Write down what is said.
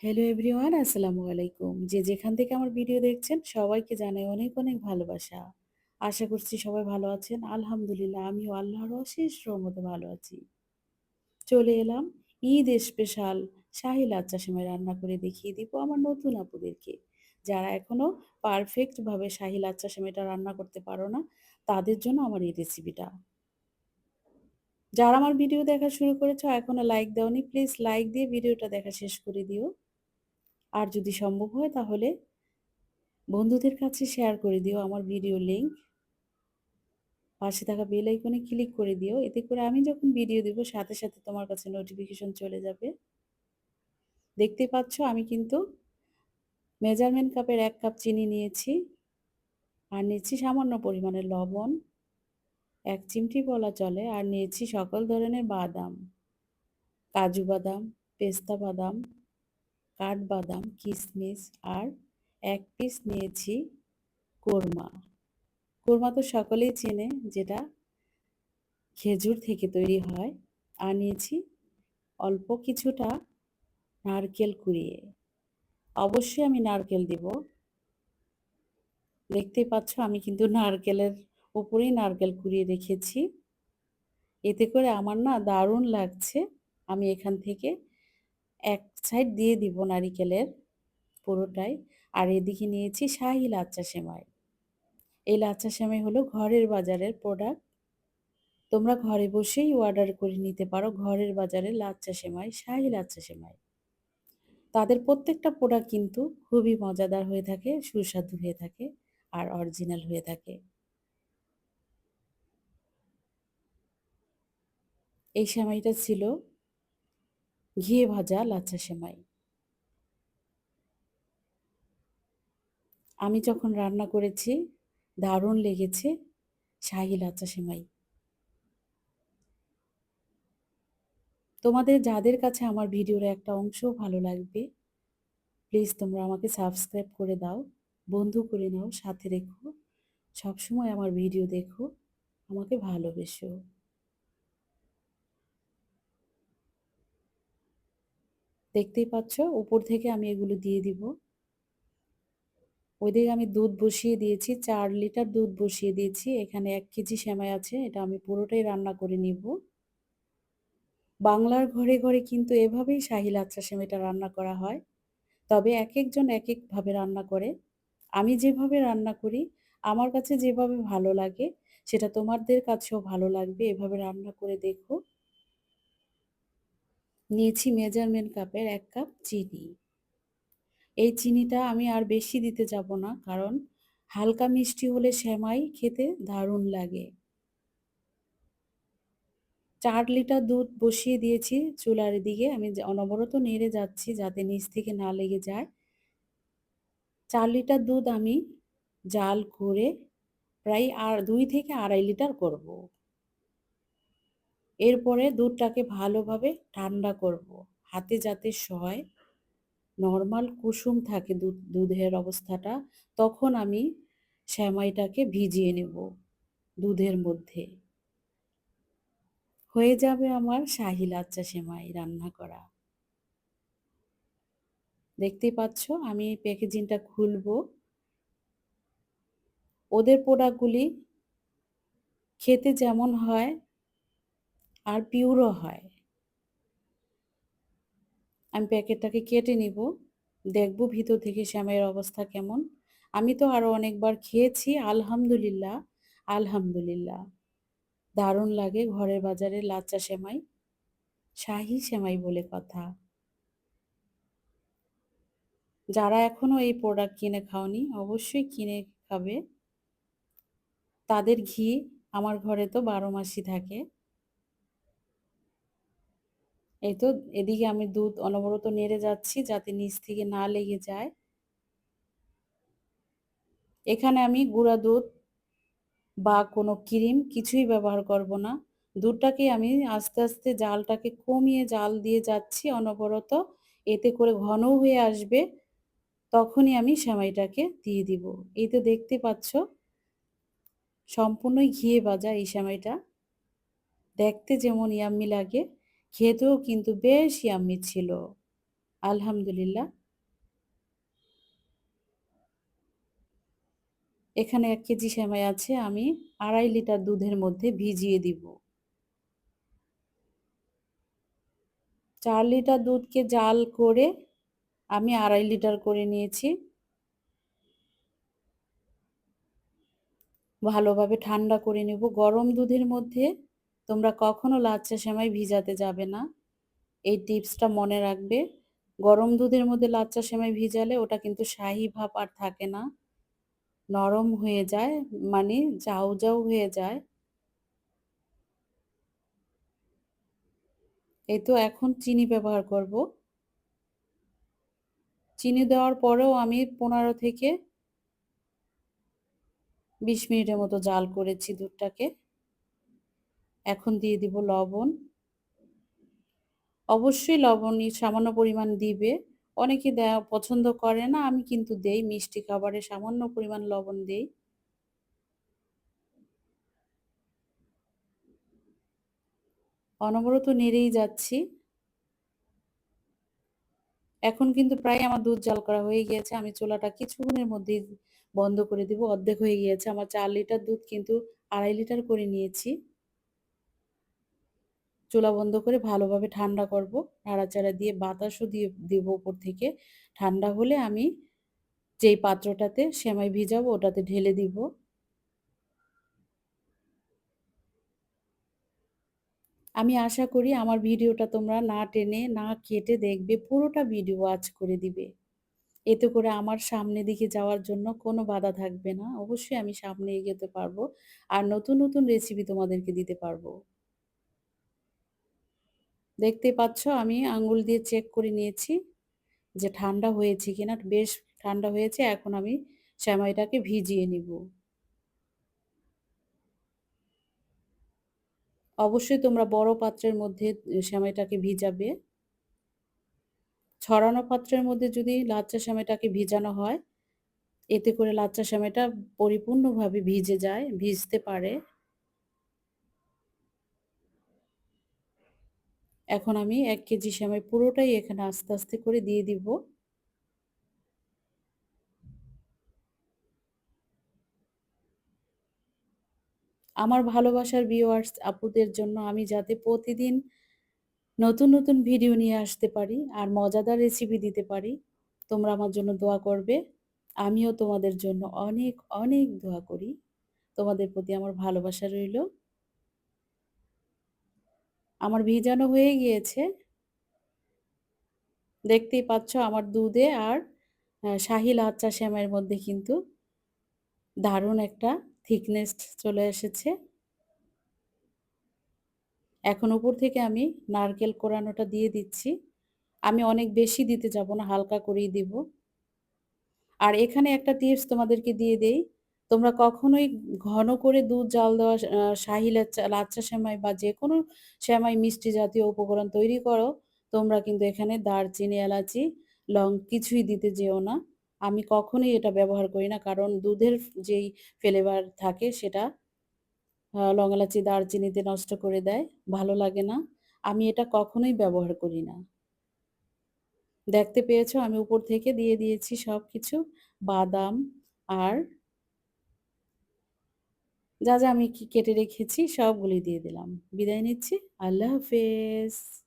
Hello everyone, আসসালামু আলাইকুম। যে যেখান থেকে আমার ভিডিও দেখছেন সবাইকে জানাই অনেক অনেক ভালোবাসা। আশা করছি সবাই ভালো আছেন। আলহামদুলিল্লাহ আমিও আল্লাহর অশেষ রহমতে ভালো আছি। চলে এলাম ঈদ স্পেশাল শাহী লাচ্চা সেমাই রান্না করে দেখিয়ে দিব আমার নতুন আপুদেরকে। যারা এখনো পারফেক্টভাবে শাহী লাচ্চা সেমাইটা রান্না করতে পারো না, তাদের জন্য আমার এই রেসিপিটা। যারা আমার ভিডিও দেখা শুরু করেছো এখনো লাইক দাওনি, প্লিজ লাইক দিয়ে ভিডিওটা দেখা শেষ করে দিও। আর যদি সম্ভব হয় তাহলে বন্ধুদের কাছে শেয়ার করে দিও আমার ভিডিও লিংক। পাশে থাকা বেল আইকনে ক্লিক করে দিও। এতে করে আমি যখন ভিডিও দিব সাথে সাথে তোমার কাছে নোটিফিকেশন চলে যাবে। দেখতে পাচ্ছ আমি কিন্তু মেজারমেন্ট কাপের ১ কাপ চিনি নিয়েছি। আর নিয়েছি সামান্য পরিমাণে লবণ, ১ চিমটি বলা চলে। আর নিয়েছি সকল ধরনের বাদাম, কাজু বাদাম, পেস্তা বাদাম, কাঠবাদাম, কিশমিশ আর ১ পিস নিয়েছি কোরমা। কোরমা তো সকলেই চেনে, যেটা খেজুর থেকে তৈরি হয়। আর নিয়েছি অল্প কিছুটা নারকেল কুড়িয়ে। অবশ্যই আমি নারকেল দিব। দেখতেই পাচ্ছ আমি কিন্তু নারকেলের উপরেই নারকেল কুড়িয়ে রেখেছি। এতে করে আমার না দারুণ লাগছে। আমি এখান থেকে এক সাইড দিয়ে দিব নারিকেলের পুরোটাই। আর এদিকে নিয়েছি শাহী লাচ্চা সেমাই। এই লাচ্চা সেমাই হলো ঘরের বাজারের প্রোডাক্ট। তোমরা ঘরে বসেই অর্ডার করে নিতে পারো ঘরের বাজারে লাচ্চা সেমাই, শাহী লাচ্চা সেমাই। তাদের প্রত্যেকটা প্রোডাক্ট কিন্তু খুবই মজাদার হয়ে থাকে, সুস্বাদু হয়ে থাকে আর অরিজিনাল হয়ে থাকে। এই সেমাইটা ছিল ঘিয়ে ভাজা লাচ্চা সেমাই। আমি যখন রান্না করেছি দারুণ লেগেছে শাহী লাচ্চা সেমাই। তোমাদের যাদের কাছে আমার ভিডিওর একটা অংশও ভালো লাগবে, প্লিজ তোমরা আমাকে সাবস্ক্রাইব করে দাও, বন্ধু করে নাও, সাথে রেখো। সবসময় আমার ভিডিও দেখো, আমাকে ভালোবেসো। দেখতেই পাচ্ছ উপর থেকে আমি এগুলো দিয়ে দিব। ওইদিকে আমি দুধ বসিয়ে দিয়েছি, ৪ লিটার দুধ বসিয়ে দিয়েছি। এখানে ১ কেজি সেমাই আছে, এটা আমি পুরোটাই রান্না করে নিব। বাংলার ঘরে ঘরে কিন্তু এভাবেই শাহী লাচ্চা সেমাইটা রান্না করা হয়। তবে একেকজন একেকভাবে রান্না করে। আমি যেভাবে রান্না করি, আমার কাছে যেভাবে ভালো লাগে, সেটা তোমাদের কাছেও ভালো লাগবে। এভাবে রান্না করে দেখো। নিয়েছি মেজারমেন্ট কাপের ১ কাপ চিনি। এই চিনিটা আমি আর বেশি দিতে যাব না, কারণ হালকা মিষ্টি হলে সেমাই খেতে দারুণ লাগে। ৪ লিটার দুধ বসিয়ে দিয়েছি চুলার দিকে। আমি অনবরত নেড়ে যাচ্ছি যাতে নিচ থেকে না লেগে যায়। ৪ লিটার দুধ আমি জাল করে প্রায় ২ থেকে ২.৫ লিটার করব। এরপরে দুধটাকে ভালোভাবে ঠান্ডা করব। হাতে যাতে সয়, নরমাল কুসুম থাকে দুধের অবস্থাটা, তখন আমি সেমাইটাকে ভিজিয়ে নেব দুধের মধ্যে। হয়ে যাবে আমার শাহী লাচ্চা সেমাই রান্না করা। দেখতেই পাচ্ছ আমি প্যাকেজিংটা খুলবো। ওদের প্রোডাক্টগুলি খেতে যেমন হয় আর পিওরও হয়। আমি প্যাকেটটাকে কেটে নিব, দেখব ভিতর থেকে সেমাইয়ের অবস্থা কেমন। আমি তো আরও অনেকবার খেয়েছি, আলহামদুলিল্লাহ আলহামদুলিল্লাহ দারুণ লাগে ঘরের বাজারে লাচ্চা সেমাই, শাহী সেমাই বলে কথা। যারা এখনও এই প্রোডাক্ট কিনে খাওনি অবশ্যই কিনে খাবে। তাদের ঘি আমার ঘরে তো ১২ মাসই থাকে। এই তো এদিকে আমি দুধ অনবরত নেড়ে যাচ্ছি যাতে নিচ থেকে না লেগে যায়। এখানে আমি গুঁড়া দুধ বা কোনো ক্রিম কিছুই ব্যবহার করব না। দুধটাকে আমি আস্তে আস্তে জালটাকে কমিয়ে জাল দিয়ে যাচ্ছি অনবরত। এতে করে ঘনও হয়ে আসবে, তখনই আমি সেমাইটাকে দিয়ে দিব। এই তো দেখতে পাচ্ছ সম্পূর্ণই ঘিয়ে ভাজা এই সেমাইটা। দেখতে যেমন ইয়াম্মি লাগে, খেতেও কিন্তু বেশ ইয়াম্মি ছিল। আলহামদুলিল্লাহ। এখানে ১ কেজি সেমাই আছে, আমি ২.৫ লিটার দুধের মধ্যে ভিজিয়ে দিব। ৪ লিটার দুধকে জাল করে আমি ২.৫ লিটার করে নিয়েছি। ভালোভাবে ঠান্ডা করে নেব। গরম দুধের মধ্যে তোমরা কখনো লাচ্ছা সেমাই ভিজাতে যাবে না। এই টিপসটা মনে রাখবে। গরম দুধের মধ্যে লাচ্ছা সেমাই ভিজালে ওটা কিন্তু শাহী ভাব আর থাকে না। নরম হয়ে যায়, মানে জাউ, জাউ হয়ে যায়। এই তো এখন চিনি ব্যবহার করব। চিনি দেওয়ার পরেও আমি ১৫ থেকে ২০ মিনিটের মতো জাল করেছি দুধটাকে। এখন দিয়ে দিব লবণ। অবশ্যই লবণ সামান্য পরিমাণ দিবে। অনেকে দেওয়া পছন্দ করে না, আমি কিন্তু দেই। মিষ্টি খাবারে সামান্য পরিমাণ লবণ দেই। অনবরত নেড়েই যাচ্ছি। এখন কিন্তু প্রায় আমার দুধ জাল করা হয়ে গিয়েছে। আমি চুলাটা কিছুক্ষণের মধ্যেই বন্ধ করে দিব। অর্ধেক হয়ে গিয়েছে। আমার ৪ লিটার দুধ কিন্তু ২.৫ লিটার করে নিয়েছি। চুলা বন্ধ করে ভালোভাবে ঠান্ডা করব। নাড়াচাড়া দিয়ে বাতাসও দিয়ে দিব উপর থেকে। ঠান্ডা হলে আমি যেই পাত্রটাতে সেমাই ভিজাবো ওটাতে ঢেলে দিব। আমি আশা করি আমার ভিডিওটা তোমরা না টেনে, না কেটে দেখবে, পুরোটা ভিডিও ওয়াচ করে দিবে। এতে করে আমার সামনের দিকে যাওয়ার জন্য কোনো বাধা থাকবে না। অবশ্যই আমি সামনে এগোতে পারবো। আর নতুন, নতুন রেসিপি তোমাদেরকে দিতে পারবো। দেখতেই পাচ্ছ আমি আঙ্গুল দিয়ে চেক করে নিয়েছি যে ঠান্ডা হয়েছে কিনা। বেশ ঠান্ডা হয়েছে। এখন আমি সেমাইটাকে ভিজিয়ে নিব। অবশ্যই তোমরা বড় পাত্রের মধ্যে সেমাইটাকে ভিজাবে। ছড়ানো পাত্রের মধ্যে যদি লাচ্ছা সেমাইটাকে ভিজানো হয়, এতে করে লাচ্ছা সেমাইটা পরিপূর্ণভাবে ভিজে যায়, ভিজতে পারে। এখন আমি ১ কেজি সেমাই পুরোটাই এখানে আস্তে, আস্তে করে দিয়ে দিব। আমার ভালোবাসার ভিউয়ার্স আপুদের জন্য আমি যাতে প্রতিদিন নতুন, নতুন ভিডিও নিয়ে আসতে পারি আর মজাদার রেসিপি দিতে পারি, তোমরা আমার জন্য দোয়া করবে। আমিও তোমাদের জন্য অনেক, অনেক দোয়া করি। তোমাদের প্রতি আমার ভালোবাসা রইলো। আমার ভিজানো হয়ে গিয়েছে। দেখতেই পাচ্ছ আমার দুধে আর শাহী লাচ্ছা সেমাইয়ের মধ্যে কিন্তু দারুণ একটা থিকনেস চলে এসেছে। এখন উপর থেকে আমি নারকেল কোরানোটা দিয়ে দিচ্ছি। আমি অনেক বেশি দিতে যাব না, হালকা করেই দিব। আর এখানে একটা টিপস তোমাদেরকে দিয়ে দেই। তোমরা কখনোই ঘন করে দুধ জাল দেওয়া শাহী লাচ্ছা লাচ্ছা সেমাই বা যেকোনো সেমাই মিষ্টি জাতীয় উপকরণ তৈরি করো, তোমরা কিন্তু এখানে দারচিনি, এলাচি, লং কিছুই দিতে যেও না। আমি কখনোই এটা ব্যবহার করি না। কারণ দুধের যেই ফ্লেভার থাকে সেটা লং, এলাচি, দারচিনিতে নষ্ট করে দেয়। ভালো লাগে না। আমি এটা কখনোই ব্যবহার করি না। দেখতে পেয়েছো আমি উপর থেকে দিয়ে দিয়েছি সবকিছু। বাদাম আর যা, যা আমি কেটে রেখেছি সবগুলি দিয়ে দিলাম। বিদায় নিচ্ছি। আল্লাহ হাফেজ।